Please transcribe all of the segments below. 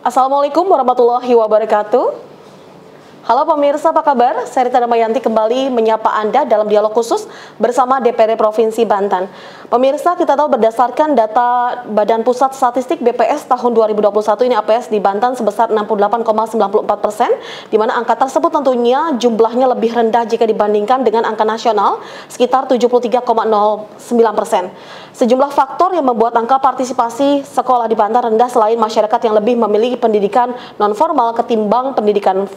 Assalamualaikum warahmatullahi wabarakatuh. Halo pemirsa, apa kabar? Saya Rita Damayanti kembali menyapa Anda dalam dialog khusus bersama DPRD Provinsi Banten. Pemirsa, kita tahu berdasarkan data Badan Pusat Statistik BPS tahun 2021 ini APS di Banten sebesar 68,94%, di mana angka tersebut tentunya jumlahnya lebih rendah jika dibandingkan dengan angka nasional sekitar 73,09%. Sejumlah faktor yang membuat angka partisipasi sekolah di Banten rendah selain masyarakat yang lebih memiliki pendidikan non-formal ketimbang pendidikan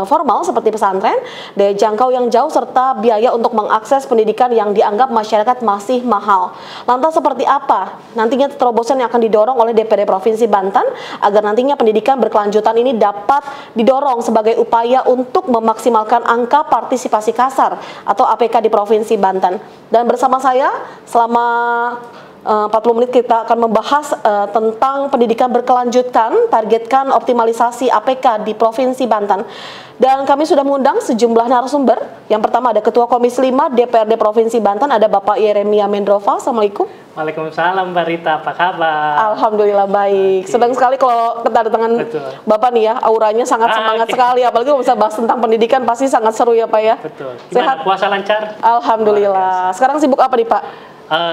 formal seperti pesantren, daya jangkau yang jauh, serta biaya untuk mengakses pendidikan yang dianggap masyarakat masih mahal. Lantas seperti apa nantinya terobosan yang akan didorong oleh DPRD Provinsi Banten agar nantinya pendidikan berkelanjutan ini dapat didorong sebagai upaya untuk memaksimalkan angka partisipasi kasar atau APK di Provinsi Banten. Dan bersama saya selama 40 menit kita akan membahas tentang pendidikan berkelanjutan, targetkan optimalisasi APK di Provinsi Banten. Dan kami sudah mengundang sejumlah narasumber. Yang pertama ada Ketua Komisi 5 DPRD Provinsi Banten, ada Bapak Yeremia Mendrova. Assalamualaikum. Waalaikumsalam Mbak Rita, apa kabar? Alhamdulillah baik. Sedang sekali kalau kedatangan Bapak nih ya, auranya sangat semangat sekali. Apalagi kalau bisa bahas tentang pendidikan pasti sangat seru ya Pak ya. Betul. Gimana, puasa lancar? Alhamdulillah. Sekarang sibuk apa nih Pak?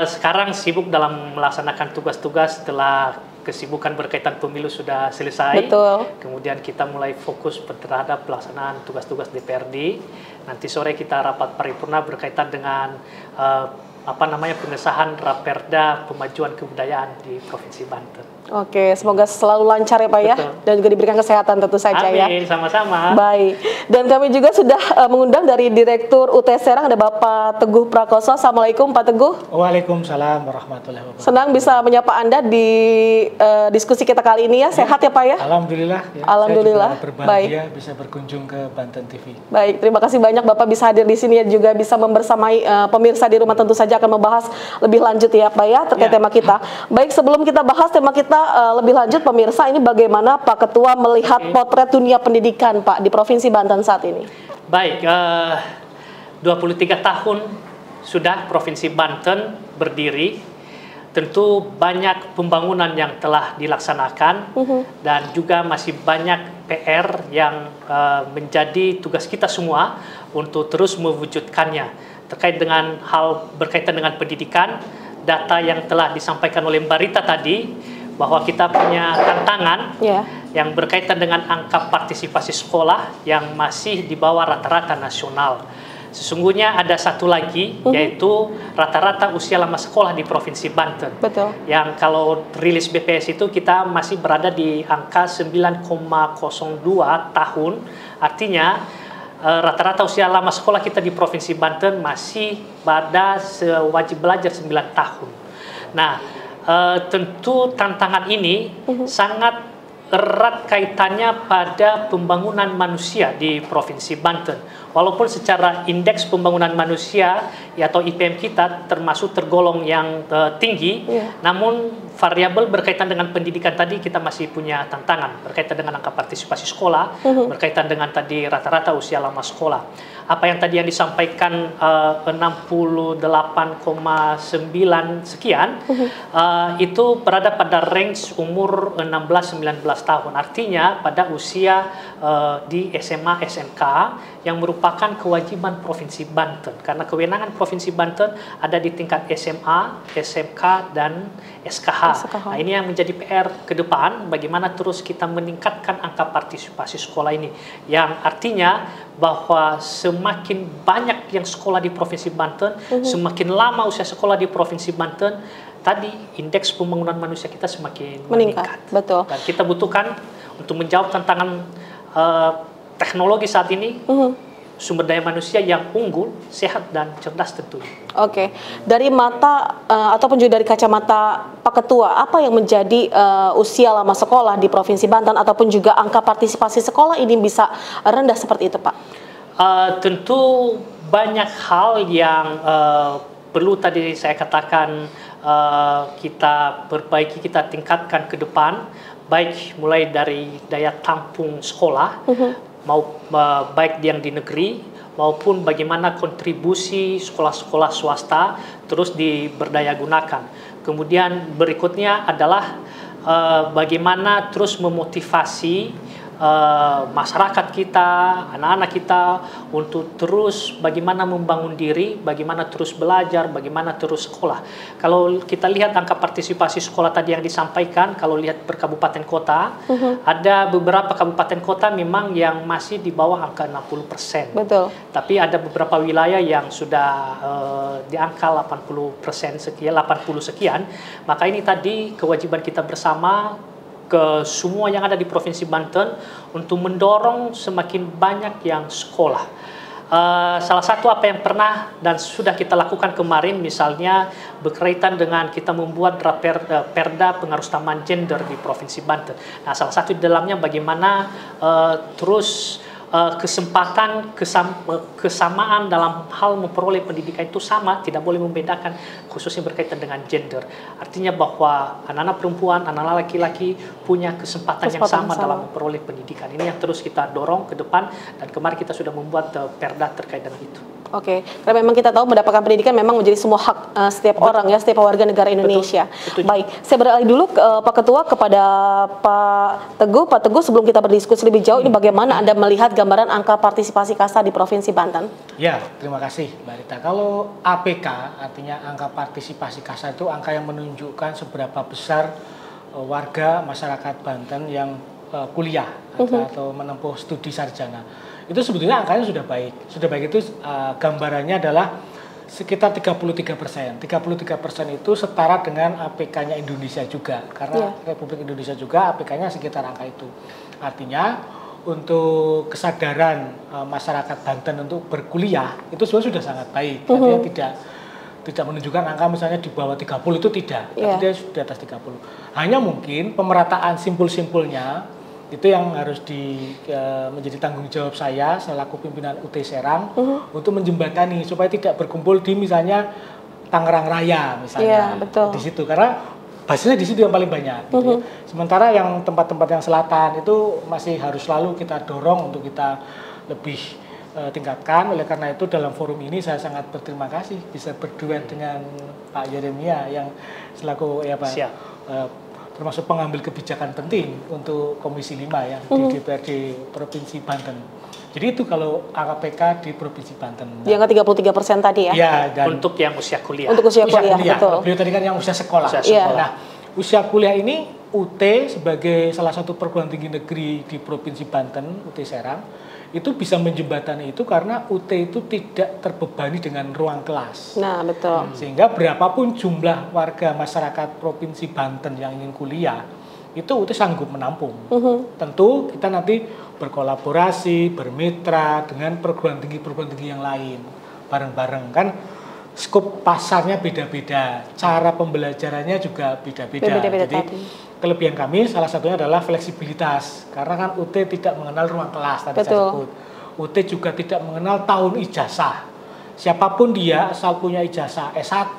Sekarang sibuk dalam melaksanakan tugas-tugas setelah kesibukan berkaitan pemilu sudah selesai. Betul. Kemudian kita mulai fokus terhadap pelaksanaan tugas-tugas DPRD. Nanti sore kita rapat paripurna berkaitan dengan pengesahan Raperda Pemajuan Kebudayaan di Provinsi Banten. Oke, semoga selalu lancar ya Pak ya. Betul. Dan juga diberikan kesehatan tentu saja. Amin, ya. Sama-sama. Baik. Dan kami juga sudah mengundang dari Direktur UT Serang, ada Bapak Teguh Prakoso. Assalamualaikum Pak Teguh. Waalaikumsalam warahmatullahi wabarakatuh. Senang bisa menyapa Anda di diskusi kita kali ini ya. Sehat ya Pak ya? Alhamdulillah. Ya. Alhamdulillah. Saya juga berbahagia Baik. bisa berkunjung ke Banten TV. Baik, terima kasih banyak Bapak bisa hadir di sini ya, juga bisa membersamai pemirsa di rumah, tentu saja akan membahas lebih lanjut ya Pak ya terkait tema kita. Baik, sebelum kita bahas tema kita lebih lanjut pemirsa, ini bagaimana Pak Ketua melihat potret dunia pendidikan Pak di Provinsi Banten saat ini? Baik, 23 tahun sudah Provinsi Banten berdiri. Tentu banyak pembangunan yang telah dilaksanakan dan juga masih banyak PR yang menjadi tugas kita semua untuk terus mewujudkannya. Terkait dengan hal berkaitan dengan pendidikan, data yang telah disampaikan oleh Mbak Rita tadi, bahwa kita punya tantangan yang berkaitan dengan angka partisipasi sekolah yang masih di bawah rata-rata nasional. Sesungguhnya ada satu lagi, yaitu rata-rata usia lama sekolah di Provinsi Banten. Betul. Yang kalau rilis BPS itu kita masih berada di angka 9,02 tahun. Artinya rata-rata usia lama sekolah kita di Provinsi Banten masih pada wajib belajar 9 tahun. Nah, tentu tantangan ini sangat erat kaitannya pada pembangunan manusia di Provinsi Banten. Walaupun secara indeks pembangunan manusia atau IPM kita termasuk tergolong yang tinggi, namun variabel berkaitan dengan pendidikan tadi kita masih punya tantangan berkaitan dengan angka partisipasi sekolah, berkaitan dengan tadi rata-rata usia lama sekolah. Apa yang tadi yang disampaikan 68,9 sekian, itu berada pada range umur 16-19 tahun. Artinya pada usia di SMA SMK yang merupakan kewajiban Provinsi Banten. Karena kewenangan Provinsi Banten ada di tingkat SMA, SMK, dan SKH. Nah, ini yang menjadi PR ke depan, bagaimana terus kita meningkatkan angka partisipasi sekolah ini. Yang artinya bahwa semakin banyak yang sekolah di Provinsi Banten, semakin lama usia sekolah di Provinsi Banten, tadi indeks pembangunan manusia kita semakin meningkat. Betul. Dan kita butuhkan untuk menjawab tantangan teknologi saat ini, sumber daya manusia yang unggul, sehat, dan cerdas tentunya. Oke, dari mata ataupun juga dari kacamata Pak Ketua, apa yang menjadi usia lama sekolah di Provinsi Banten ataupun juga angka partisipasi sekolah ini bisa rendah seperti itu Pak? Tentu banyak hal yang perlu tadi saya katakan kita perbaiki, kita tingkatkan ke depan, baik mulai dari daya tampung sekolah, baik yang di negeri maupun bagaimana kontribusi sekolah-sekolah swasta terus diberdayagunakan. Kemudian berikutnya adalah bagaimana terus memotivasi masyarakat kita, anak-anak kita untuk terus bagaimana membangun diri, bagaimana terus belajar, bagaimana terus sekolah. Kalau kita lihat angka partisipasi sekolah tadi yang disampaikan, kalau lihat per kabupaten kota, ada beberapa kabupaten kota memang yang masih di bawah angka 60%. Betul. Tapi ada beberapa wilayah yang sudah di angka 80% sekian, 80 sekian. Maka ini tadi kewajiban kita bersama ke semua yang ada di Provinsi Banten untuk mendorong semakin banyak yang sekolah. Salah satu apa yang pernah dan sudah kita lakukan kemarin misalnya berkaitan dengan kita membuat perda pengharusutamaan gender di Provinsi Banten. Nah, salah satu di dalamnya bagaimana terus kesempatan kesamaan dalam hal memperoleh pendidikan itu sama, tidak boleh membedakan khususnya berkaitan dengan gender. Artinya bahwa anak-anak perempuan, anak-anak laki-laki punya kesempatan yang sama dalam memperoleh pendidikan. Ini yang terus kita dorong ke depan dan kemarin kita sudah membuat perda terkait dengan itu. Oke, karena memang kita tahu mendapatkan pendidikan memang menjadi semua hak setiap orang ya, setiap warga negara Indonesia. Betul. Baik, saya beralih dulu Pak Ketua kepada Pak Teguh. Pak Teguh, sebelum kita berdiskusi lebih jauh, ini bagaimana Anda melihat gambaran angka partisipasi KASA di Provinsi Banten? Ya, terima kasih Mbak Rita. Kalau APK, artinya angka partisipasi KASA itu angka yang menunjukkan seberapa besar warga masyarakat Banten yang kuliah atau menempuh studi sarjana. Itu sebetulnya angkanya sudah baik. Sudah baik itu gambarannya adalah sekitar 33%. 33% itu setara dengan APK-nya Indonesia juga. Karena Republik Indonesia juga APK-nya sekitar angka itu. Artinya untuk kesadaran masyarakat Banten untuk berkuliah itu sebenarnya sudah sangat baik. Artinya tidak menunjukkan angka misalnya di bawah 30 itu tidak. Tapi dia sudah di atas 30. Hanya mungkin pemerataan simpul-simpulnya itu yang harus menjadi tanggung jawab saya selaku pimpinan UT Serang untuk menjembatani supaya tidak berkumpul di misalnya Tangerang Raya misalnya di situ, karena basisnya di situ yang paling banyak. Gitu ya. Sementara yang tempat-tempat yang selatan itu masih harus selalu kita dorong untuk kita lebih tingkatkan. Oleh karena itu dalam forum ini saya sangat berterima kasih bisa berduet dengan Pak Yeremia yang selaku termasuk pengambil kebijakan penting untuk Komisi 5 ya di DPRD Provinsi Banten. Jadi itu kalau APK di Provinsi Banten. Di angka 33% tadi ya? Iya. Dan untuk yang usia kuliah. Untuk usia kuliah, betul. Beliau tadi kan yang usia sekolah. Nah, usia kuliah ini UT sebagai salah satu perguruan tinggi negeri di Provinsi Banten, UT Serang, itu bisa menjembatani itu karena UT itu tidak terbebani dengan ruang kelas. Nah, betul. Sehingga berapapun jumlah warga masyarakat Provinsi Banten yang ingin kuliah, itu UT sanggup menampung. Tentu kita nanti berkolaborasi, bermitra dengan perguruan tinggi yang lain. Bareng-bareng kan, skop pasarnya beda-beda, cara pembelajarannya juga beda-beda. Jadi kelebihan kami salah satunya adalah fleksibilitas, karena kan UT tidak mengenal ruang kelas tadi saya sebut. UT juga tidak mengenal tahun ijazah. Siapapun dia asal punya ijazah S1,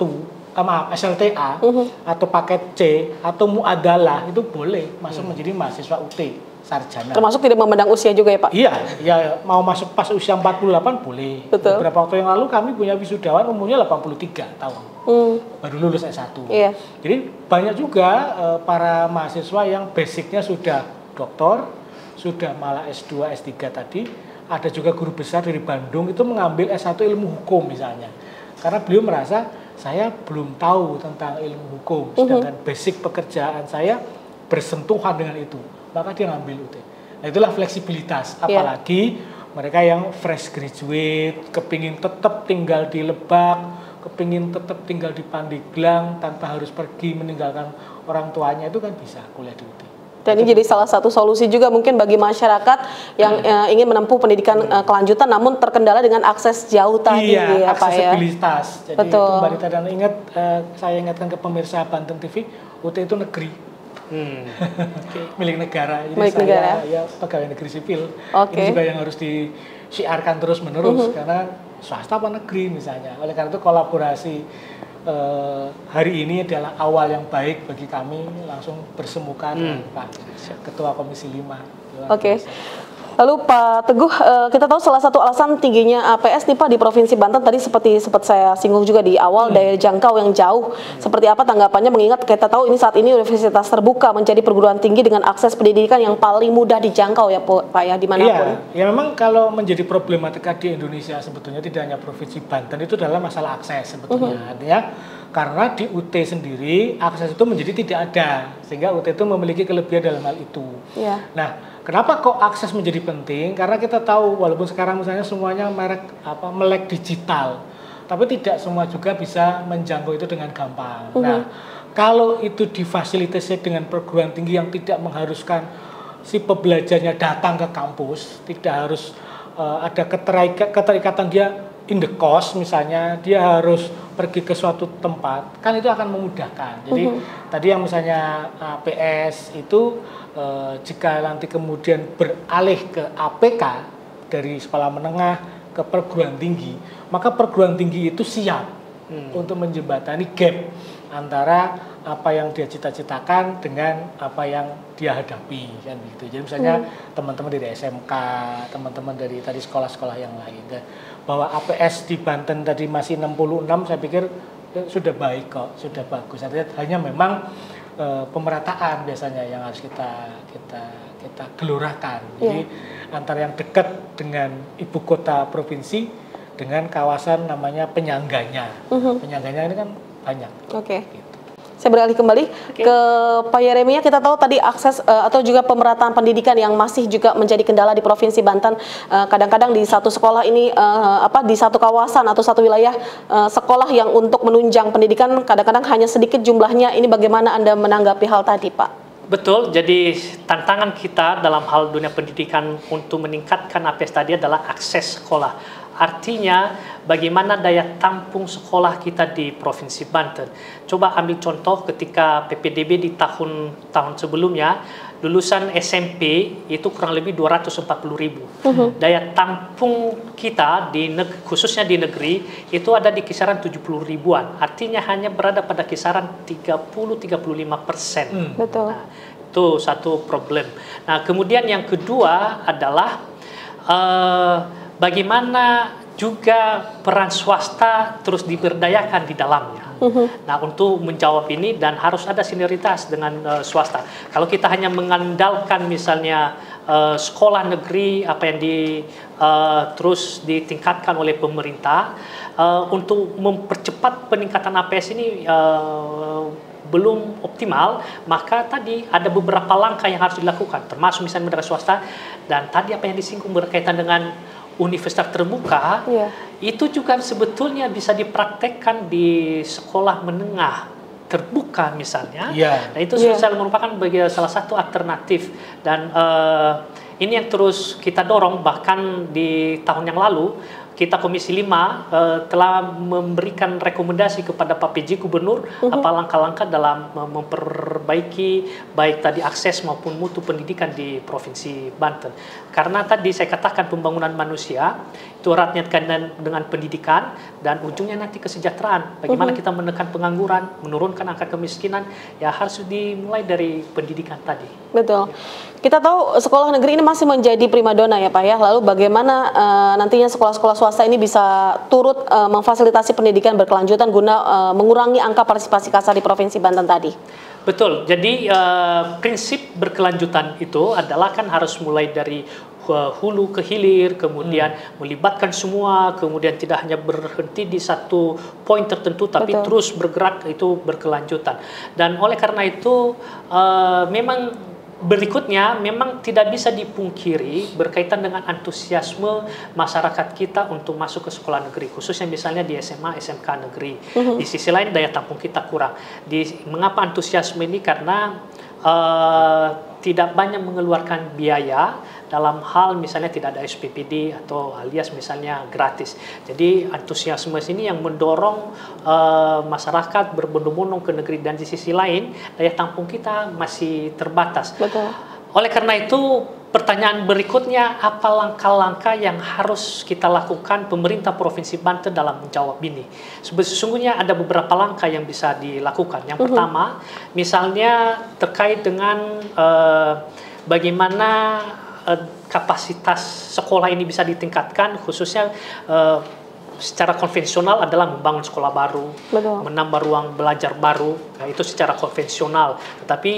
SLTA atau paket C atau muadalah itu boleh masuk menjadi mahasiswa UT sarjana. Termasuk tidak memandang usia juga ya Pak? Iya, ya mau masuk pas usia 48 boleh. Betul. Beberapa waktu yang lalu kami punya wisudawan umurnya 83 tahun. Baru lulus S1. Iya. Jadi banyak juga para mahasiswa yang basicnya sudah doktor, sudah malah S2, S3 tadi. Ada juga guru besar dari Bandung itu mengambil S1 ilmu hukum misalnya. Karena beliau merasa saya belum tahu tentang ilmu hukum, sedangkan basic pekerjaan saya bersentuhan dengan itu. Maka dia ngambil UT. Nah, itulah fleksibilitas. Apalagi mereka yang fresh graduate, kepingin tetap tinggal di Lebak, kepingin tetap tinggal di Pandeglang tanpa harus pergi meninggalkan orang tuanya, itu kan bisa kuliah di UT. Dan ini jadi salah satu solusi juga mungkin bagi masyarakat yang ingin menempuh pendidikan kelanjutan namun terkendala dengan akses jauh tadi ya Pak ya. Aksesibilitas. Jadi betul. Mbak Rita dan ingat, saya ingatkan ke pemirsa Banten TV, UT itu negeri. Milik negara. Jadi milik saya negara. Ya pegawai negeri sipil. Ini juga yang harus disiarkan terus menerus karena swasta apa negeri misalnya. Oleh karena itu kolaborasi hari ini adalah awal yang baik bagi kami langsung bersemuka dengan Pak Ketua Komisi 5. Lalu Pak Teguh, kita tahu salah satu alasan tingginya APS nih Pak di Provinsi Banten tadi seperti sempat saya singgung juga di awal, daya jangkau yang jauh. Seperti apa tanggapannya mengingat kita tahu ini saat ini universitas terbuka menjadi perguruan tinggi dengan akses pendidikan yang paling mudah dijangkau ya Pak ya dimanapun. Iya, ya memang kalau menjadi problematika di Indonesia sebetulnya tidak hanya Provinsi Banten itu adalah masalah akses sebetulnya. Artinya karena di UT sendiri akses itu menjadi tidak ada sehingga UT itu memiliki kelebihan dalam hal itu. Iya. Nah, kenapa kok akses menjadi penting? Karena kita tahu walaupun sekarang misalnya semuanya melek digital, tapi tidak semua juga bisa menjangkau itu dengan gampang. Nah, kalau itu difasilitasi dengan perguruan tinggi yang tidak mengharuskan si pembelajarnya datang ke kampus, tidak harus ada keterikatan dia in the cost, misalnya dia harus pergi ke suatu tempat, kan itu akan memudahkan. Jadi tadi yang misalnya APS itu jika nanti kemudian beralih ke APK dari sekolah menengah ke perguruan tinggi, maka perguruan tinggi itu siap untuk menjembatani gap antara apa yang dia cita-citakan dengan apa yang dia hadapi, kan begitu. Jadi misalnya teman-teman dari SMK, teman-teman dari tadi sekolah-sekolah yang lain, bahwa APS di Banten tadi masih 66, saya pikir sudah baik kok, sudah bagus. Artinya hanya memang pemerataan biasanya yang harus kita gelorakan. Jadi antara yang dekat dengan ibu kota provinsi dengan kawasan namanya penyangganya. Penyangganya ini kan banyak. Oke. Gitu. Saya beralih kembali ke Pak Yeremia. Kita tahu tadi akses atau juga pemerataan pendidikan yang masih juga menjadi kendala di Provinsi Banten. Kadang-kadang di satu sekolah ini di satu kawasan atau satu wilayah sekolah yang untuk menunjang pendidikan kadang-kadang hanya sedikit jumlahnya. Ini bagaimana Anda menanggapi hal tadi, Pak? Betul, jadi tantangan kita dalam hal dunia pendidikan untuk meningkatkan APS tadi adalah akses sekolah. Artinya bagaimana daya tampung sekolah kita di Provinsi Banten. Coba ambil contoh ketika PPDB di tahun sebelumnya, lulusan SMP itu kurang lebih 240.000. Daya tampung kita khususnya di negeri itu ada di kisaran 70 ribuan. Artinya hanya berada pada kisaran 30-35%. Betul. Nah, itu satu problem. Nah, kemudian yang kedua adalah bagaimana juga peran swasta terus diberdayakan di dalamnya. Nah, untuk menjawab ini dan harus ada sinergitas dengan swasta. Kalau kita hanya mengandalkan misalnya sekolah negeri apa yang terus ditingkatkan oleh pemerintah untuk mempercepat peningkatan APS ini belum optimal, maka tadi ada beberapa langkah yang harus dilakukan, termasuk misalnya dari swasta. Dan tadi apa yang disinggung berkaitan dengan universitas terbuka, itu juga sebetulnya bisa dipraktekkan di sekolah menengah terbuka misalnya. Nah, itu merupakan salah satu alternatif. Dan ini yang terus kita dorong, bahkan di tahun yang lalu kita Komisi 5 telah memberikan rekomendasi kepada Pak PJ Gubernur apa langkah-langkah dalam memperbaiki baik tadi akses maupun mutu pendidikan di Provinsi Banten. Karena tadi saya katakan pembangunan manusia itu eratnya dengan pendidikan dan ujungnya nanti kesejahteraan. Bagaimana kita menekan pengangguran, menurunkan angka kemiskinan, ya harus dimulai dari pendidikan tadi. Betul. Kita tahu sekolah negeri ini masih menjadi primadona ya Pak ya. Lalu bagaimana nantinya sekolah-sekolah swasta ini bisa turut memfasilitasi pendidikan berkelanjutan guna mengurangi angka partisipasi kasar di Provinsi Banten tadi? Betul. Jadi prinsip berkelanjutan itu adalah kan harus mulai dari hulu ke hilir, kemudian melibatkan semua, kemudian tidak hanya berhenti di satu poin tertentu, tapi terus bergerak, itu berkelanjutan. Dan oleh karena itu memang berikutnya memang tidak bisa dipungkiri berkaitan dengan antusiasme masyarakat kita untuk masuk ke sekolah negeri, khususnya misalnya di SMA, SMK negeri. Di sisi lain daya tampung kita kurang. Mengapa antusiasme ini? Karena tidak banyak mengeluarkan biaya dalam hal misalnya tidak ada SPPD atau alias misalnya gratis. Jadi antusiasme ini yang mendorong masyarakat berbondong-bondong ke negeri, dan di sisi lain daya tampung kita masih terbatas. Betul. Oleh karena itu pertanyaan berikutnya, apa langkah-langkah yang harus kita lakukan pemerintah Provinsi Banten dalam menjawab ini? Sesungguhnya ada beberapa langkah yang bisa dilakukan. Yang pertama, misalnya terkait dengan bagaimana kapasitas sekolah ini bisa ditingkatkan, khususnya secara konvensional adalah membangun sekolah baru, Betul. menambah ruang belajar baru, nah, itu secara konvensional. Tetapi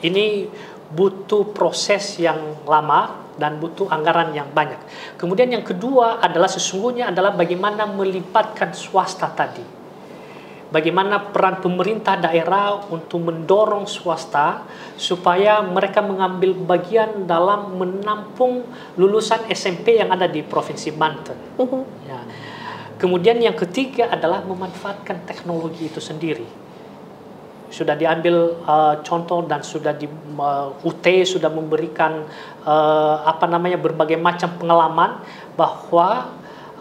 ini butuh proses yang lama dan butuh anggaran yang banyak. Kemudian yang kedua adalah sesungguhnya adalah bagaimana melibatkan swasta tadi. Bagaimana peran pemerintah daerah untuk mendorong swasta supaya mereka mengambil bagian dalam menampung lulusan SMP yang ada di Provinsi Banten. Ya. Kemudian yang ketiga adalah memanfaatkan teknologi itu sendiri. Sudah diambil contoh dan sudah di UT sudah memberikan berbagai macam pengalaman bahwa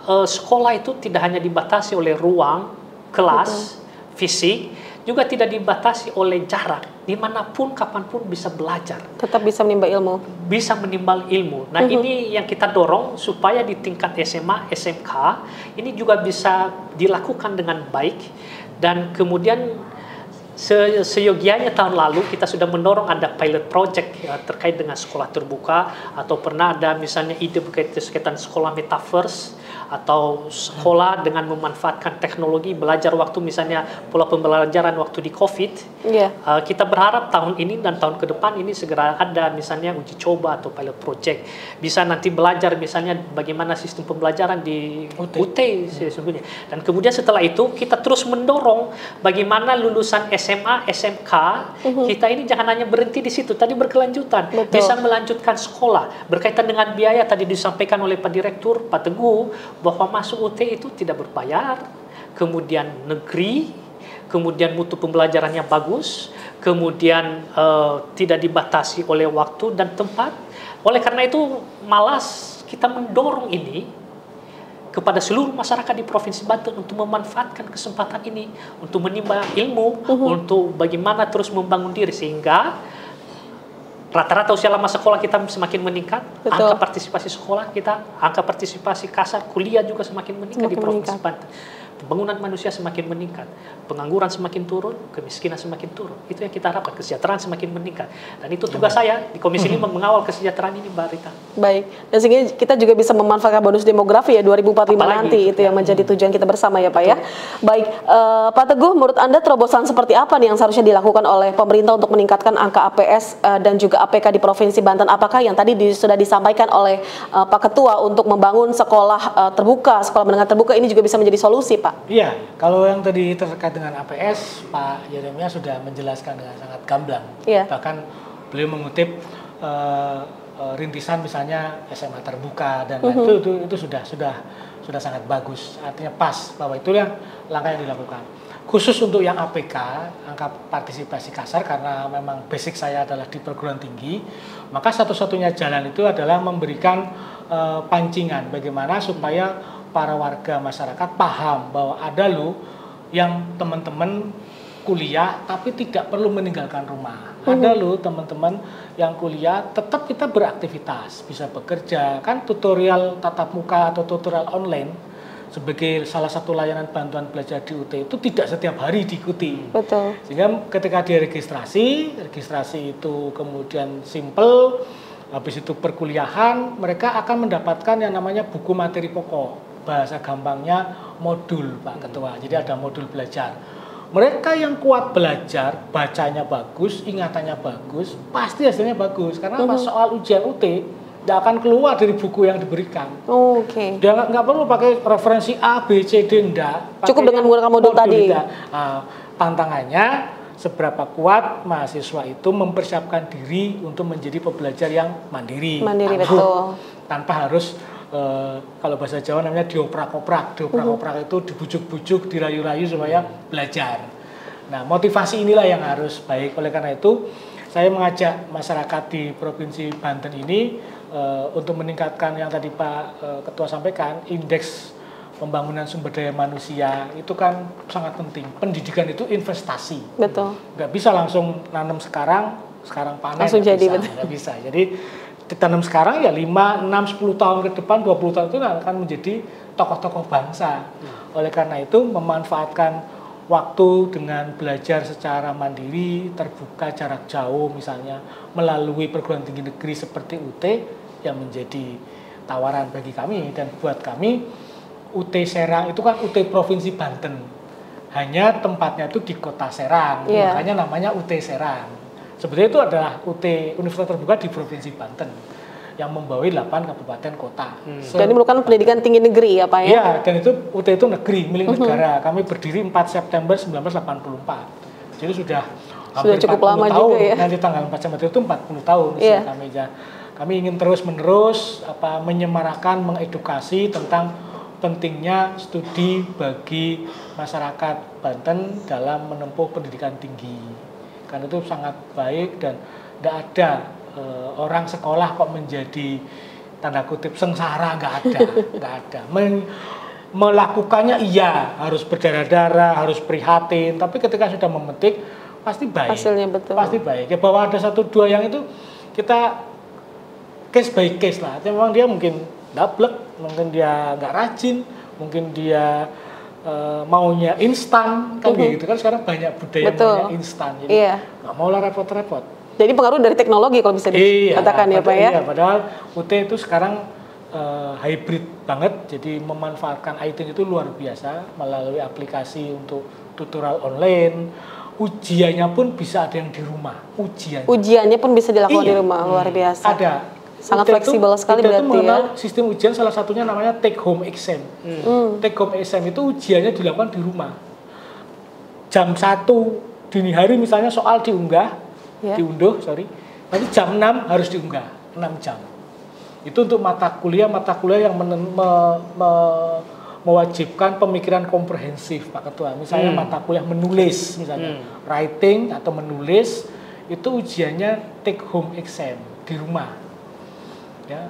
sekolah itu tidak hanya dibatasi oleh ruang, kelas, fisik, juga tidak dibatasi oleh jarak. Dimanapun, kapanpun bisa belajar. Tetap bisa menimba ilmu. Bisa menimbang ilmu. Nah, ini yang kita dorong supaya di tingkat SMA, SMK, ini juga bisa dilakukan dengan baik. Dan kemudian seyogianya tahun lalu kita sudah mendorong ada pilot project terkait dengan sekolah terbuka, atau pernah ada misalnya ide berkaitan sekolah metaverse, atau sekolah dengan memanfaatkan teknologi belajar waktu misalnya pola pembelajaran waktu di COVID. Kita berharap tahun ini dan tahun ke depan ini segera ada misalnya uji coba atau pilot project, bisa nanti belajar misalnya bagaimana sistem pembelajaran di UT sesungguhnya. Dan kemudian setelah itu kita terus mendorong bagaimana lulusan SMA, SMK kita ini jangan hanya berhenti di situ, tadi berkelanjutan. Betul. Bisa melanjutkan sekolah. Berkaitan dengan biaya tadi disampaikan oleh Pak Direktur, Pak Teguh, bahwa masuk UT itu tidak berbayar, kemudian negeri, kemudian mutu pembelajarannya bagus, kemudian tidak dibatasi oleh waktu dan tempat. Oleh karena itu malas kita mendorong ini kepada seluruh masyarakat di Provinsi Banten untuk memanfaatkan kesempatan ini untuk menimba ilmu, untuk bagaimana terus membangun diri sehingga rata-rata usia lama sekolah kita semakin meningkat. Betul. Angka partisipasi sekolah kita, angka partisipasi kasar kuliah juga semakin meningkat di Provinsi Banten. Pembangunan manusia semakin meningkat, pengangguran semakin turun, kemiskinan semakin turun. Itu yang kita harapkan, kesejahteraan semakin meningkat. Dan itu tugas saya di Komisi 5 mengawal kesejahteraan ini, Mbak Rita. Baik, dan sehingga kita juga bisa memanfaatkan bonus demografi ya 2045 Apalagi nanti itu yang menjadi tujuan kita bersama ya Pak ya. Baik, Pak Teguh, menurut Anda terobosan seperti apa nih yang seharusnya dilakukan oleh pemerintah untuk meningkatkan angka APS dan juga APK di Provinsi Banten? Apakah yang tadi sudah disampaikan oleh Pak Ketua untuk membangun sekolah terbuka, sekolah menengah terbuka ini juga bisa menjadi solusi, Pak? Iya, kalau yang tadi terkait dengan APS, Pak Yeremia sudah menjelaskan dengan sangat gamblang. Iya. Bahkan beliau mengutip rintisan misalnya SMA terbuka dan itu sudah sangat bagus. Artinya pas bahwa itu yang langkah yang dilakukan. Khusus untuk yang APK, angka partisipasi kasar, karena memang basic saya adalah di perguruan tinggi, maka satu-satunya jalan itu adalah memberikan pancingan bagaimana supaya para warga masyarakat paham bahwa ada loh yang teman-teman kuliah tapi tidak perlu meninggalkan rumah. Ada loh teman-teman yang kuliah tetap kita beraktivitas, bisa bekerja. Kan tutorial tatap muka atau tutorial online sebagai salah satu layanan bantuan belajar di UT itu tidak setiap hari diikuti. Betul. Sehingga ketika dia registrasi itu kemudian simple, habis itu perkuliahan, mereka akan mendapatkan yang namanya buku materi pokok. Bahasa gampangnya modul, Pak Ketua. Jadi ada modul belajar. Mereka yang kuat belajar, bacanya bagus, ingatannya bagus, pasti hasilnya bagus. Karena soal ujian UT tidak akan keluar dari buku yang diberikan. Oke. Dia nggak perlu pakai referensi A, B, C, D, enggak. Cukup dengan menggunakan modul tadi. Tantangannya seberapa kuat mahasiswa itu mempersiapkan diri untuk menjadi pembelajar yang mandiri. Mandiri, betul. Tanpa harus kalau bahasa Jawa namanya dioprak-oprak. Dioprak-oprak itu dibujuk-bujuk, dirayu-rayu supaya belajar. Nah, motivasi inilah yang harus baik. Oleh karena itu, saya mengajak masyarakat di Provinsi Banten ini untuk meningkatkan yang tadi Pak Ketua sampaikan, indeks pembangunan sumber daya manusia itu kan sangat penting. Pendidikan itu investasi. Betul. Nggak bisa langsung nanam sekarang panen. Langsung jadi, betul. Nggak bisa. Jadi ditanam sekarang ya 5, 6, 10 tahun ke depan, 20 tahun itu akan menjadi tokoh-tokoh bangsa. Oleh karena itu memanfaatkan waktu dengan belajar secara mandiri, terbuka jarak jauh misalnya melalui perguruan tinggi negeri seperti UT, yang menjadi tawaran bagi kami. Dan buat kami UT Serang itu kan UT Provinsi Banten, hanya tempatnya itu di kota Serang, makanya namanya UT Serang. Sebenarnya itu adalah UT Universitas Terbuka di Provinsi Banten yang membawahi 8 kabupaten kota. Dan ini merupakan pendidikan tinggi negeri ya Pak ya? Iya, dan itu UT itu negeri, milik negara. Kami berdiri 4 September 1984. Jadi sudah hampir cukup 40 lama tahun. juga ya? Nanti tanggal 4 September itu 40 tahun usia kami. Kami ingin terus-menerus menyemarakan, mengedukasi tentang pentingnya studi bagi masyarakat Banten dalam menempuh pendidikan tinggi. Karena itu sangat baik dan tidak ada orang sekolah kok menjadi tanda kutip sengsara, nggak ada. Melakukannya iya, harus berdarah-darah, harus prihatin, tapi ketika sudah memetik pasti baik. Hasilnya betul. Pasti baik. Ya, bahwa ada 1-2 yang itu kita case by case lah. Memang dia mungkin dablek, mungkin dia nggak rajin, mungkin dia maunya instan kan gitu kan, sekarang banyak budaya maunya instan, jadi nggak mau lah repot-repot. Jadi pengaruh dari teknologi kalau bisa dikatakan ya Pak ya? Iya, padahal UT itu sekarang hybrid banget, jadi memanfaatkan IT itu luar biasa melalui aplikasi untuk tutorial online. Ujiannya pun bisa ada yang di rumah. Ujiannya pun bisa dilakukan di rumah, luar biasa. Ada. Sangat fleksibel sekali berarti mengenal sistem ujian, salah satunya namanya take home exam. Take home exam itu ujiannya dilakukan di rumah. Jam 1 dini hari misalnya soal diunduh, nanti jam 6 harus diunggah, 6 jam. Itu untuk mata kuliah yang mewajibkan pemikiran komprehensif, Pak Ketua. Misalnya mata kuliah menulis, misalnya writing atau menulis, itu ujiannya take home exam di rumah. Ya.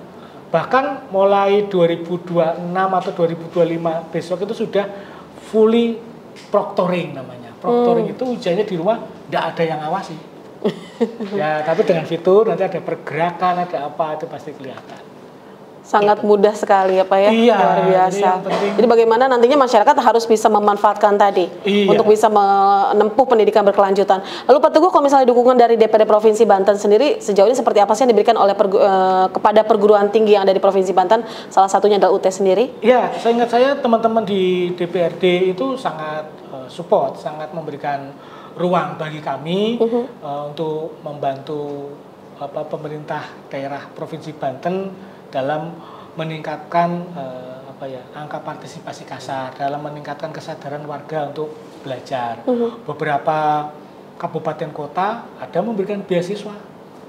Bahkan mulai 2026 atau 2025 besok itu sudah fully proctoring namanya. Proctoring itu ujiannya di rumah, tidak ada yang ngawasi. Ya, tapi dengan fitur nanti ada pergerakan, ada apa, itu pasti kelihatan. Sangat mudah sekali ya Pak ya, luar biasa. Jadi bagaimana nantinya masyarakat harus bisa memanfaatkan tadi untuk bisa menempuh pendidikan berkelanjutan. Lalu Pak Teguh, kalau misalnya dukungan dari DPD Provinsi Banten sendiri sejauh ini seperti apa sih yang diberikan oleh kepada perguruan tinggi yang ada di Provinsi Banten? Salah satunya adalah UT sendiri. Ya, seingat saya teman-teman di DPRD itu sangat support, sangat memberikan ruang bagi kami untuk membantu pemerintah daerah Provinsi Banten dalam meningkatkan angka partisipasi kasar, dalam meningkatkan kesadaran warga untuk belajar. Beberapa kabupaten kota ada memberikan beasiswa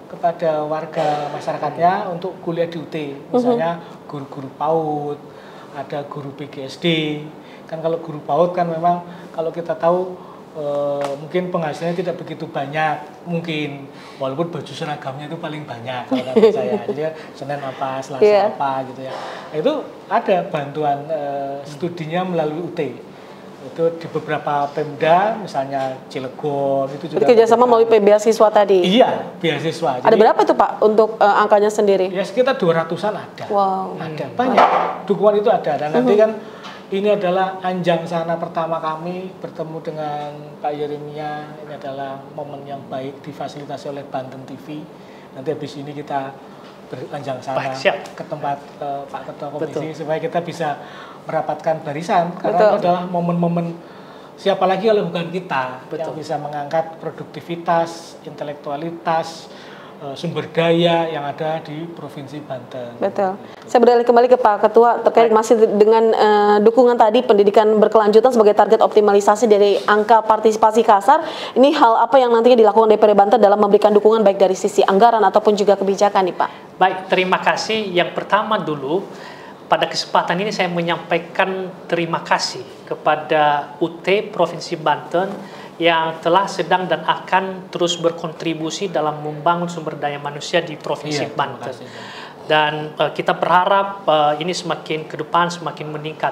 kepada warga masyarakatnya untuk kuliah di UT, misalnya guru-guru PAUD, ada guru PGSD. Kan kalau guru PAUD kan memang kalau kita tahu mungkin penghasilannya tidak begitu banyak, mungkin walaupun baju seragamnya itu paling banyak kalau kata saya. Jadi Senin apa, Selasa apa gitu ya. Nah, itu ada bantuan studinya melalui UT. Itu di beberapa Pemda, misalnya Cilegon itu juga. Jadi kerjasama melalui beasiswa tadi. Iya, beasiswa. Ada berapa itu Pak untuk angkanya sendiri? Ya sekitar 200-an ada. Wow. Ada banyak. Dukungan itu ada, dan nanti kan ini adalah anjang sana pertama kami bertemu dengan Pak Yeremia. Ini adalah momen yang baik difasilitasi oleh Banten TV. Nanti habis ini kita beranjang sana ke tempat Pak Ketua Komisi supaya kita bisa merapatkan barisan. Karena itu adalah momen-momen siapa lagi kalau bukan kita yang bisa mengangkat produktivitas, intelektualitas, sumber daya yang ada di Provinsi Banten. Betul. Saya beralih kembali ke Pak Ketua terkait masih dengan dukungan tadi pendidikan berkelanjutan sebagai target optimalisasi dari angka partisipasi kasar. Ini hal apa yang nantinya dilakukan DPD Banten dalam memberikan dukungan baik dari sisi anggaran ataupun juga kebijakan nih Pak? Baik, terima kasih. Yang pertama dulu, pada kesempatan ini saya menyampaikan terima kasih kepada UT Provinsi Banten yang telah, sedang, dan akan terus berkontribusi dalam membangun sumber daya manusia di Provinsi Banten. Dan kita berharap ini semakin ke depan semakin meningkat.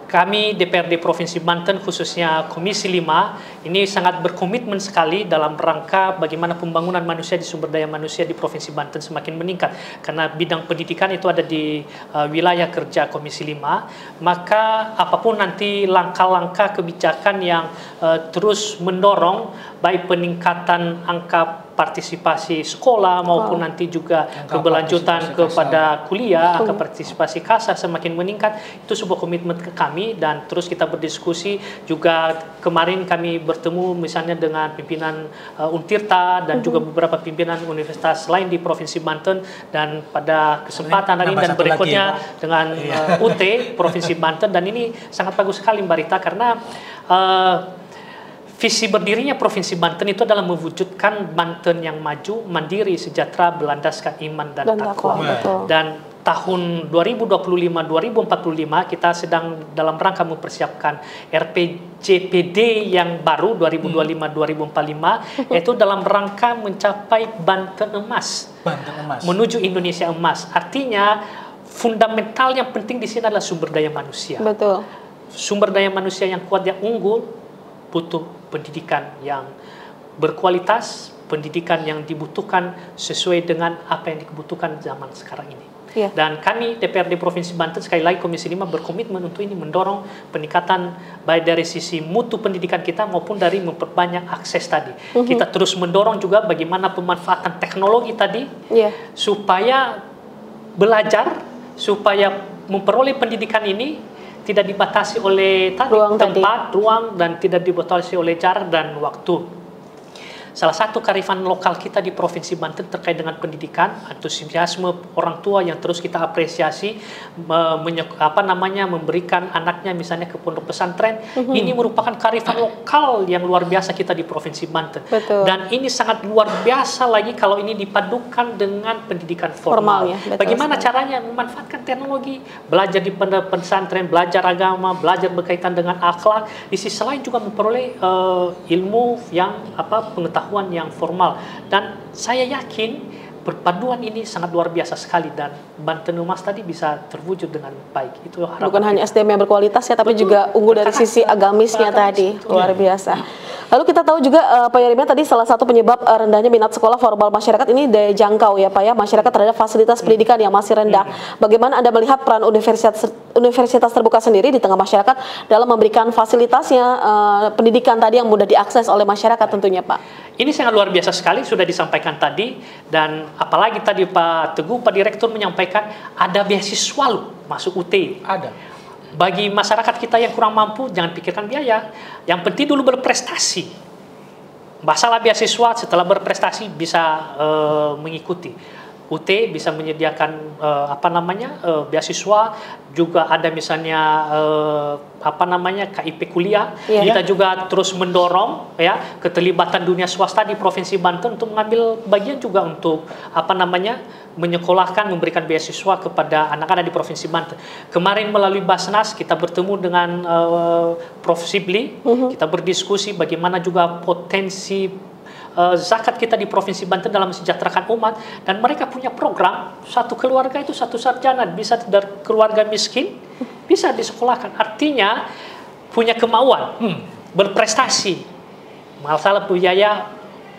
Kami DPRD Provinsi Banten, khususnya Komisi 5, ini sangat berkomitmen sekali dalam rangka bagaimana pembangunan manusia di sumber daya manusia di Provinsi Banten semakin meningkat. Karena bidang pendidikan itu ada di wilayah kerja Komisi 5, maka apapun nanti langkah-langkah kebijakan yang terus mendorong baik peningkatan angka partisipasi sekolah maupun nanti juga keberlanjutan kepada kuliah, angka partisipasi kasar semakin meningkat. Itu sebuah komitmen ke kami, dan terus kita berdiskusi juga. Kemarin kami bertemu misalnya dengan pimpinan Untirta dan juga beberapa pimpinan universitas lain di Provinsi Banten, dan pada kesempatan hari ini dan berikutnya dengan UT Provinsi Banten. Dan ini sangat bagus sekali Mbak Rita, karena visi berdirinya Provinsi Banten itu adalah mewujudkan Banten yang maju, mandiri, sejahtera, berlandaskan iman dan takwa. Dan tahun 2025-2045 kita sedang dalam rangka mempersiapkan RPJPD yang baru 2025-2045, yaitu dalam rangka mencapai Banten Emas, menuju Indonesia Emas. Artinya fundamental yang penting di sini adalah sumber daya manusia. Betul. Sumber daya manusia yang kuat, yang unggul, butuh pendidikan yang berkualitas, pendidikan yang dibutuhkan sesuai dengan apa yang dibutuhkan zaman sekarang ini. Dan kami DPRD Provinsi Banten, sekali lagi Komisi 5 berkomitmen untuk ini, mendorong peningkatan baik dari sisi mutu pendidikan kita maupun dari memperbanyak akses tadi. Kita terus mendorong juga bagaimana pemanfaatan teknologi tadi supaya belajar, supaya memperoleh pendidikan ini tidak dibatasi oleh ruang, dan tidak dibatasi oleh jarak dan waktu. Salah satu kearifan lokal kita di Provinsi Banten terkait dengan pendidikan, antusiasme orang tua yang terus kita apresiasi, memberikan anaknya misalnya ke pondok pesantren. Ini merupakan kearifan lokal yang luar biasa kita di Provinsi Banten. Dan ini sangat luar biasa lagi kalau ini dipadukan dengan pendidikan formal. Bagaimana caranya memanfaatkan teknologi, belajar di pondok pesantren, belajar agama, belajar berkaitan dengan akhlak, di sisi lain juga memperoleh ilmu yang pengetahuan yang formal. Dan saya yakin perpaduan ini sangat luar biasa sekali, dan Banten Emas tadi bisa terwujud dengan baik. Itu bukan hanya SDM yang berkualitas ya, tapi juga unggul dari sisi agamisnya tadi. Luar biasa. Lalu kita tahu juga Pak Yerimia, tadi salah satu penyebab rendahnya minat sekolah formal masyarakat ini daya jangkau ya Pak ya, masyarakat terhadap fasilitas pendidikan yang masih rendah. Bagaimana Anda melihat peran universitas terbuka sendiri di tengah masyarakat dalam memberikan fasilitasnya pendidikan tadi yang mudah diakses oleh masyarakat tentunya Pak? Ini sangat luar biasa sekali, sudah disampaikan tadi, dan apalagi tadi Pak Teguh, Pak Direktur menyampaikan ada beasiswa loh masuk UT. Ada. Bagi masyarakat kita yang kurang mampu, jangan pikirkan biaya. Yang penting dulu berprestasi. Masalah beasiswa, setelah berprestasi bisa mengikuti. UT bisa menyediakan beasiswa, juga ada misalnya KIP kuliah. Kita juga terus mendorong ya keterlibatan dunia swasta di Provinsi Banten untuk mengambil bagian juga untuk menyekolahkan, memberikan beasiswa kepada anak-anak di Provinsi Banten. Kemarin melalui Basnas kita bertemu dengan Prof. Sibli, kita berdiskusi bagaimana juga potensi zakat kita di Provinsi Banten dalam mensejahterakan umat, dan mereka punya program satu keluarga itu satu sarjana, bisa dari keluarga miskin bisa disekolahkan. Artinya punya kemauan berprestasi, masalah biaya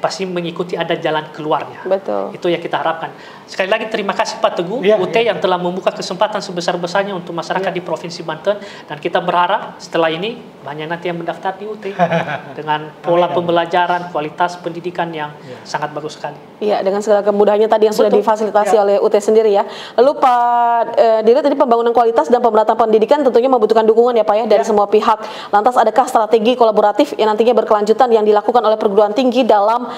pasti mengikuti, ada jalan keluarnya. Betul. Itu yang kita harapkan. Sekali lagi terima kasih Pak Teguh, UT yang telah membuka kesempatan sebesar-besarnya untuk masyarakat di Provinsi Banten, dan kita berharap setelah ini banyak nanti yang mendaftar di UT dengan pola pembelajaran, kualitas pendidikan yang sangat bagus sekali. Iya, dengan segala kemudahannya tadi yang sudah difasilitasi oleh UT sendiri ya. Lalu Pak Dirut, tadi pembangunan kualitas dan pemerataan pendidikan tentunya membutuhkan dukungan ya Pak ya dari semua pihak. Lantas adakah strategi kolaboratif yang nantinya berkelanjutan yang dilakukan oleh perguruan tinggi dalam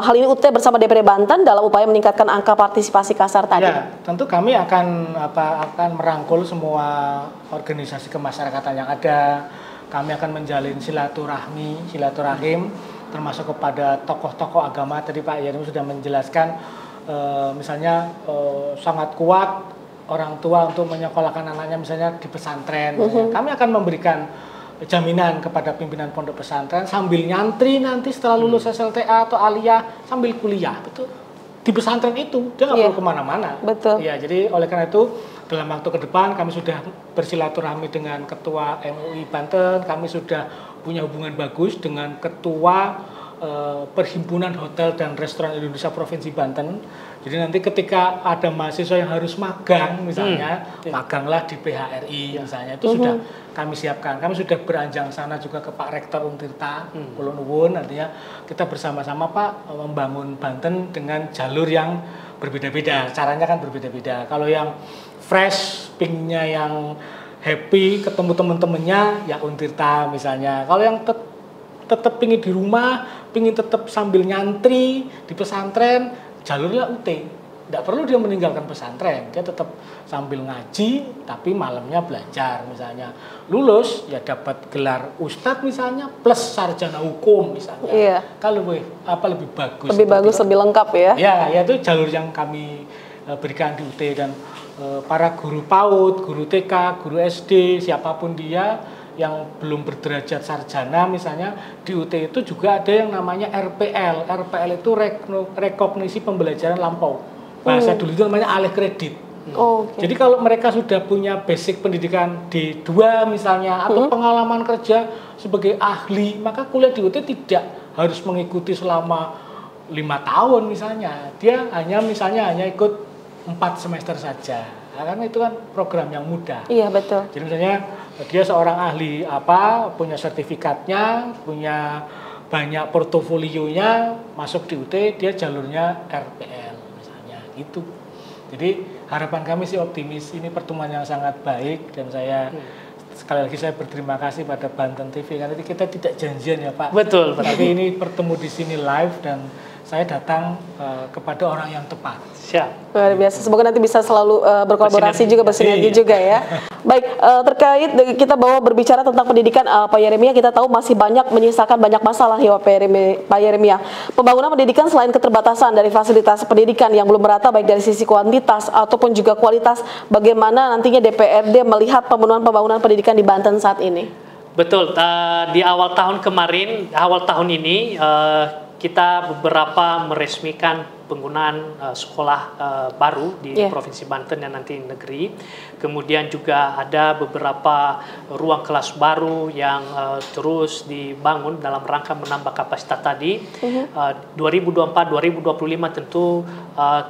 hal ini UT bersama DPRD Banten dalam upaya meningkatkan angka partisipasi kasar tadi? Ya, tentu kami akan merangkul semua organisasi kemasyarakatan yang ada. Kami akan menjalin silaturahim, termasuk kepada tokoh-tokoh agama. Tadi Pak Yerim sudah menjelaskan, misalnya sangat kuat orang tua untuk menyekolahkan anaknya misalnya di pesantren. Kami akan memberikan jaminan kepada pimpinan pondok pesantren sambil nyantri nanti setelah lulus SLTA atau aliyah sambil kuliah. Betul. Di pesantren itu dia nggak perlu kemana-mana. Betul. Ya, jadi oleh karena itu dalam waktu ke depan kami sudah bersilaturahmi dengan Ketua MUI Banten, kami sudah punya hubungan bagus dengan Ketua Perhimpunan Hotel dan Restoran Indonesia Provinsi Banten, Jadi nanti ketika ada mahasiswa yang harus magang misalnya, maganglah di PHRI misalnya, itu sudah kami siapkan. Kami sudah beranjang sana juga ke Pak Rektor Untirta, Kulo Nuwun, artinya kita bersama-sama Pak membangun Banten dengan jalur yang berbeda-beda. Caranya kan berbeda-beda. Kalau yang fresh, pingnya yang happy, ketemu teman-temannya, ya Untirta misalnya. Kalau yang tetap pingin di rumah, pingin tetap sambil nyantri di pesantren, jalurnya UT. Tidak perlu dia meninggalkan pesantren, dia tetap sambil ngaji tapi malamnya belajar misalnya. Lulus ya dapat gelar ustadz misalnya plus sarjana hukum misalnya. Iya. Kalau lebih bagus? Lebih bagus, lebih lengkap ya. Ya itu jalur yang kami berikan di UT. Dan para guru PAUD, guru TK, guru SD, siapapun dia yang belum berderajat sarjana misalnya, di UT itu juga ada yang namanya RPL. RPL itu rekognisi pembelajaran lampau. Bahasa dulu itu namanya alih kredit. Jadi kalau mereka sudah punya basic pendidikan D2 misalnya, atau pengalaman kerja sebagai ahli, maka kuliah di UT tidak harus mengikuti selama 5 tahun misalnya. Dia hanya ikut 4 semester saja. Karena itu kan program yang mudah. Iya, betul. Jadi misalnya dia seorang ahli punya sertifikatnya, punya banyak portofolionya, masuk di UT, dia jalurnya RPL misalnya, gitu. Jadi harapan kami sih optimis, ini pertemuan yang sangat baik, dan saya sekali lagi saya berterima kasih pada Banten TV, karena kita tidak janjian ya Pak. Betul. Tapi ini bertemu di sini live, dan saya datang kepada orang yang tepat. Siap. Luar biasa. Semoga nanti bisa selalu berkolaborasi juga, bersinergi juga ya. Baik, terkait kita berbicara tentang pendidikan, Pak Yeremia, kita tahu masih banyak menyisakan banyak masalah ya Pak Yeremia. Pembangunan pendidikan selain keterbatasan dari fasilitas pendidikan yang belum merata baik dari sisi kuantitas ataupun juga kualitas, bagaimana nantinya DPRD melihat pemenuhan pembangunan pendidikan di Banten saat ini? Betul. Di awal tahun ini kita beberapa meresmikan penggunaan sekolah baru di Provinsi Banten yang nanti negeri. Kemudian juga ada beberapa ruang kelas baru yang terus dibangun dalam rangka menambah kapasitas tadi. 2024-2025 tentu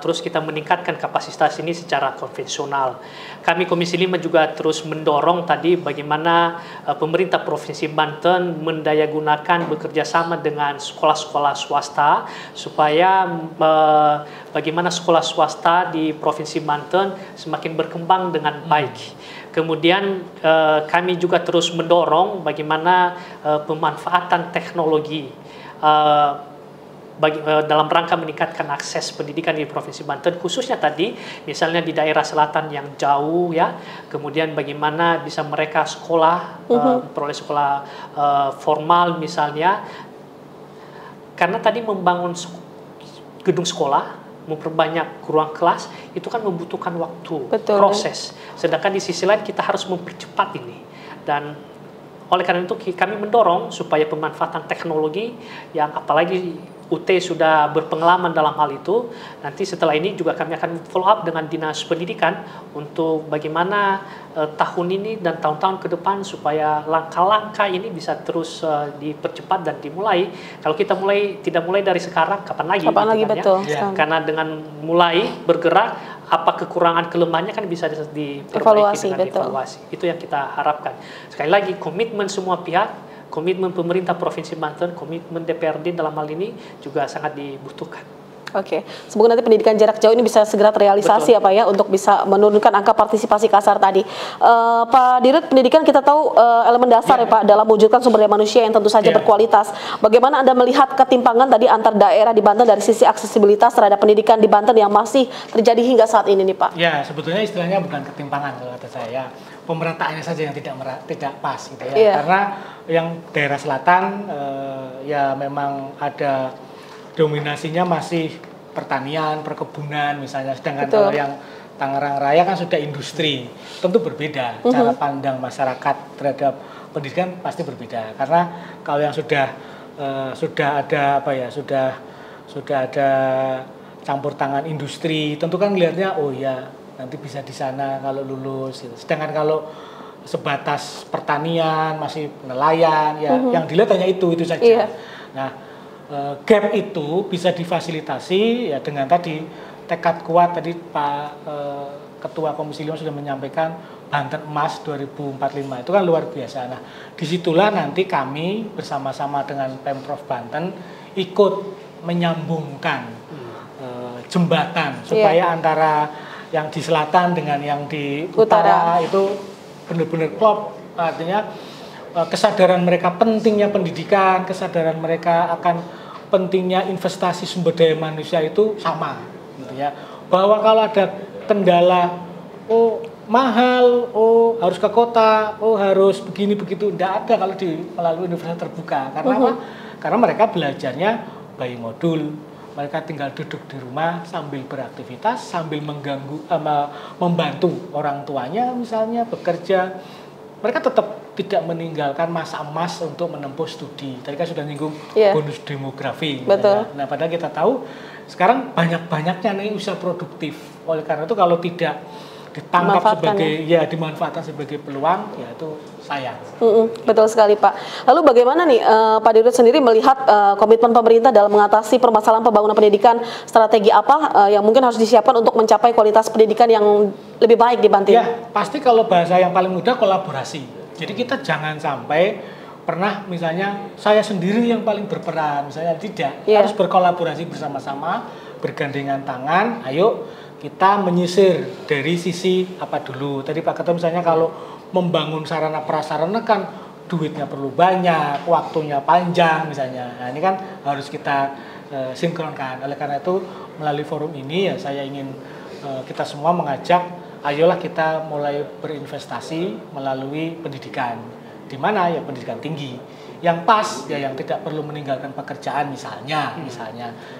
terus kita meningkatkan kapasitas ini secara konvensional. Kami Komisi 5 juga terus mendorong tadi bagaimana pemerintah Provinsi Banten mendayagunakan bekerjasama dengan sekolah-sekolah swasta supaya bagaimana sekolah swasta di Provinsi Banten semakin berkembang dengan baik. Kemudian kami juga terus mendorong bagaimana pemanfaatan teknologi dalam rangka meningkatkan akses pendidikan di Provinsi Banten, khususnya tadi misalnya di daerah selatan yang jauh ya, kemudian bagaimana bisa mereka sekolah, peroleh sekolah formal misalnya, karena tadi membangun gedung sekolah, memperbanyak ruang kelas, itu kan membutuhkan waktu, proses. Sedangkan di sisi lain kita harus mempercepat ini. Dan oleh karena itu kami mendorong supaya pemanfaatan teknologi yang apalagi UT sudah berpengalaman dalam hal itu. Nanti setelah ini juga kami akan follow up dengan Dinas Pendidikan untuk bagaimana tahun ini dan tahun-tahun ke depan supaya langkah-langkah ini bisa terus dipercepat dan dimulai. Kalau kita tidak mulai dari sekarang, kapan lagi? Kapan lagi, kan, betul. Ya? Karena dengan mulai bergerak, apa kekurangan kelemahannya kan bisa diperbaiki dengan evaluasi. Itu yang kita harapkan. Sekali lagi, komitmen semua pihak, komitmen pemerintah Provinsi Banten, komitmen DPRD dalam hal ini juga sangat dibutuhkan. Oke, semoga nanti pendidikan jarak jauh ini bisa segera terrealisasi. Betul. Ya Pak ya, untuk bisa menurunkan angka partisipasi kasar tadi. Pak Dirut, pendidikan kita tahu elemen dasar ya Pak dalam mewujudkan sumber daya manusia yang tentu saja berkualitas. Bagaimana Anda melihat ketimpangan tadi antar daerah di Banten dari sisi aksesibilitas terhadap pendidikan di Banten yang masih terjadi hingga saat ini nih Pak? Ya, sebetulnya istilahnya bukan ketimpangan kalau kata saya. Pemerataannya saja yang tidak pas gitu ya. Karena yang daerah selatan ya memang ada dominasinya masih pertanian, perkebunan misalnya. Sedangkan kalau yang Tangerang Raya kan sudah industri, tentu berbeda. Cara pandang masyarakat terhadap pendidikan pasti berbeda. Karena kalau yang sudah ada sudah ada campur tangan industri, tentu kan melihatnya oh ya nanti bisa di sana kalau lulus. Gitu. Sedangkan kalau sebatas pertanian masih nelayan ya, yang dilihat hanya itu saja. Nah, gap itu bisa difasilitasi ya dengan tadi tekad kuat tadi Pak Ketua Komisi 5 sudah menyampaikan Banten Emas 2045 itu kan luar biasa. Nah, disitulah nanti kami bersama-sama dengan Pemprov Banten ikut menyambungkan jembatan supaya antara yang di selatan dengan yang di utara itu benar-benar klop. Artinya kesadaran mereka pentingnya pendidikan, kesadaran mereka akan pentingnya investasi sumber daya manusia itu sama, gitu ya. Bahwa kalau ada kendala, mahal, harus ke kota, harus begini begitu, tidak ada kalau melalui universitas terbuka. Karena apa? Karena mereka belajarnya by modul. Mereka tinggal duduk di rumah sambil beraktivitas, sambil membantu orang tuanya misalnya bekerja. Mereka tetap tidak meninggalkan masa emas untuk menempuh studi. Tadi kan sudah nyinggung bonus demografi. Betul. Nah, padahal kita tahu sekarang banyak-banyaknya nih usaha produktif. Oleh karena itu kalau tidak ditangkap sebagai dimanfaatkan sebagai peluang, ya itu sayang. Betul sekali Pak. Lalu bagaimana nih Pak Dirut sendiri melihat komitmen pemerintah dalam mengatasi permasalahan pembangunan pendidikan, strategi apa yang mungkin harus disiapkan untuk mencapai kualitas pendidikan yang lebih baik di Banten? Ya, pasti kalau bahasa yang paling mudah kolaborasi. Jadi kita jangan sampai pernah misalnya saya sendiri yang paling berperan, misalnya tidak. Harus berkolaborasi bersama-sama, bergandengan tangan, ayo kita menyisir dari sisi apa dulu. Tadi Pak Ketua misalnya kalau membangun sarana prasarana kan duitnya perlu banyak, waktunya panjang misalnya. Nah, ini kan harus kita sinkronkan. Oleh karena itu melalui forum ini ya saya ingin kita semua mengajak ayolah kita mulai berinvestasi melalui pendidikan. Di mana ya pendidikan tinggi. Yang pas ya yang tidak perlu meninggalkan pekerjaan misalnya.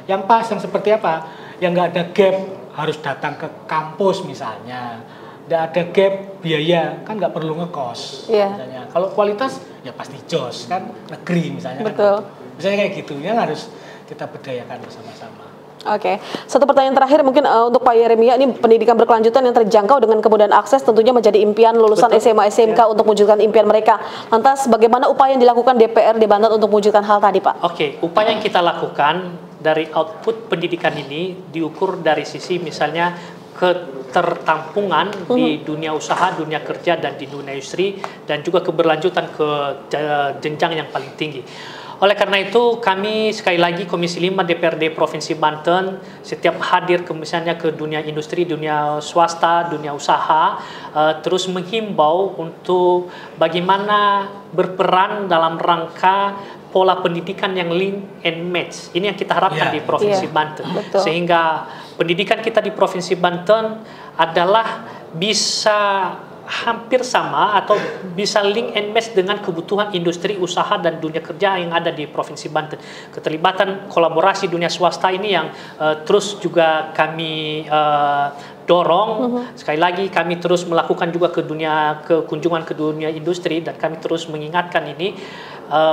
Yang pas yang seperti apa? Yang nggak ada gap harus datang ke kampus misalnya. Nggak ada gap biaya kan nggak perlu ngekos misalnya. Kalau kualitas ya pasti jos kan negeri misalnya. Betul. Kan, misalnya kayak gitu yang harus kita berdayakan bersama-sama. Oke, satu pertanyaan terakhir mungkin untuk Pak Yeremia, ini pendidikan berkelanjutan yang terjangkau dengan kemudahan akses tentunya menjadi impian lulusan SMA SMK untuk mewujudkan impian mereka. Lantas bagaimana upaya yang dilakukan DPR di Banten untuk mewujudkan hal tadi Pak? Oke, upaya yang kita lakukan dari output pendidikan ini diukur dari sisi misalnya ketertampungan di dunia usaha, dunia kerja, dan di dunia industri, dan juga keberlanjutan ke jenjang yang paling tinggi. Oleh karena itu kami sekali lagi Komisi 5 DPRD Provinsi Banten setiap hadir misalnya ke dunia industri, dunia swasta, dunia usaha, terus menghimbau untuk bagaimana berperan dalam rangka pola pendidikan yang link and match. Ini yang kita harapkan di Provinsi Banten. Betul. Sehingga pendidikan kita di Provinsi Banten adalah bisa hampir sama atau bisa link and match dengan kebutuhan industri, usaha, dan dunia kerja yang ada di Provinsi Banten. Keterlibatan kolaborasi dunia swasta ini yang terus juga kami dorong. Sekali lagi kami terus melakukan juga kunjungan ke dunia industri, dan kami terus mengingatkan ini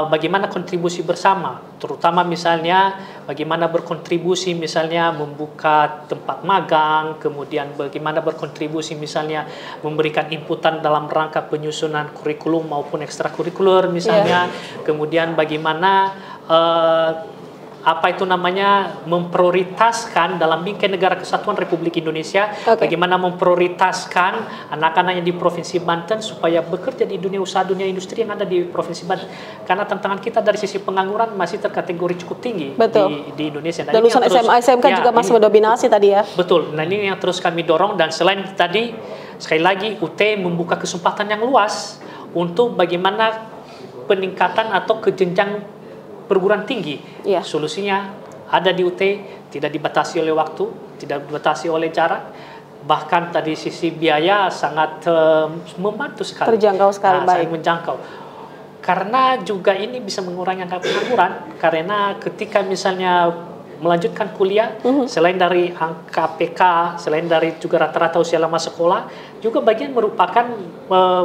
bagaimana kontribusi bersama, terutama misalnya bagaimana berkontribusi misalnya membuka tempat magang, kemudian bagaimana berkontribusi misalnya memberikan inputan dalam rangka penyusunan kurikulum maupun ekstrakurikuler misalnya, kemudian bagaimana memprioritaskan dalam bingkai negara kesatuan Republik Indonesia, bagaimana memprioritaskan anak-anak yang di Provinsi Banten supaya bekerja di dunia usaha, dunia industri yang ada di Provinsi Banten. Karena tantangan kita dari sisi pengangguran masih terkategori cukup tinggi di Indonesia. Dan lulusan SMA SMK juga masih mendominasi tadi ya. Betul. Nah, ini yang terus kami dorong, dan selain tadi sekali lagi UT membuka kesempatan yang luas untuk bagaimana peningkatan atau kejenjang perguruan tinggi. Solusinya ada di UT, tidak dibatasi oleh waktu, tidak dibatasi oleh jarak, bahkan tadi sisi biaya sangat membantu sekali. Terjangkau sekali, baik. Sangat menjangkau. Karena juga ini bisa mengurangi angka pengangguran, karena ketika misalnya melanjutkan kuliah, selain dari angka PK, selain dari juga rata-rata usia lama sekolah, juga bagian merupakan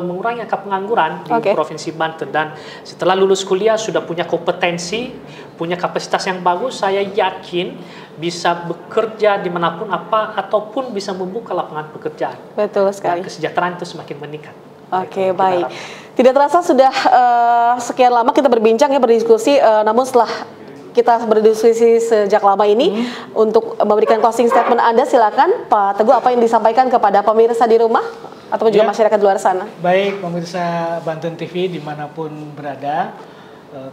mengurangi angka pengangguran di Provinsi Banten. Dan setelah lulus kuliah sudah punya kompetensi, punya kapasitas yang bagus, saya yakin bisa bekerja dimanapun ataupun bisa membuka lapangan pekerjaan. Betul sekali. Dan kesejahteraan itu semakin meningkat. Oke, baik. Tidak terasa sudah sekian lama kita berbincang ya, berdiskusi, namun setelah kita berdiskusi sejak lama ini. Untuk memberikan closing statement Anda, silakan Pak Teguh, apa yang disampaikan kepada pemirsa di rumah ataupun juga masyarakat di luar sana. Baik, pemirsa Banten TV dimanapun berada,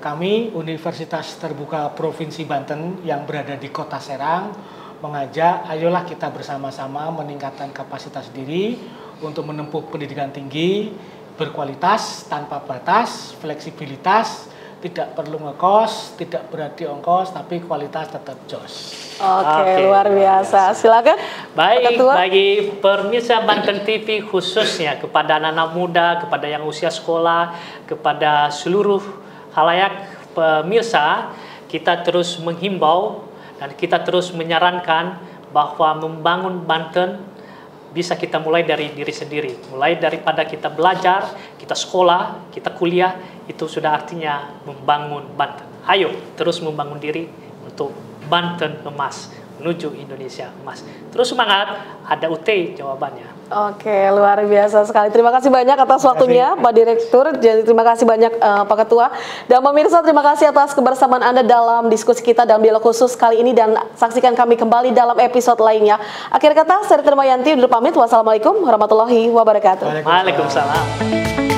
kami Universitas Terbuka Provinsi Banten yang berada di Kota Serang mengajak, ayolah kita bersama-sama meningkatkan kapasitas diri untuk menempuh pendidikan tinggi, berkualitas, tanpa batas, fleksibilitas, tidak perlu ngekos, tidak berarti ongkos, tapi kualitas tetap jos. Oke, luar biasa. Silakan. Baik, bagi pemirsa Banten TV khususnya kepada anak-anak muda, kepada yang usia sekolah, kepada seluruh khalayak pemirsa, kita terus menghimbau dan kita terus menyarankan bahwa membangun Banten bisa kita mulai dari diri sendiri. Mulai daripada kita belajar, kita sekolah, kita kuliah, itu sudah artinya membangun Banten. Ayo terus membangun diri untuk Banten emas, menuju Indonesia emas. Terus semangat, ada UT jawabannya. Oke, luar biasa sekali. Terima kasih banyak atas waktunya Pak Direktur. Jadi terima kasih banyak Pak Ketua. Dan pemirsa, terima kasih atas kebersamaan Anda dalam diskusi kita dalam dialog khusus kali ini, dan saksikan kami kembali dalam episode lainnya. Akhir kata, saya Tirmayanti undur pamit. Wassalamualaikum warahmatullahi wabarakatuh. Waalaikumsalam.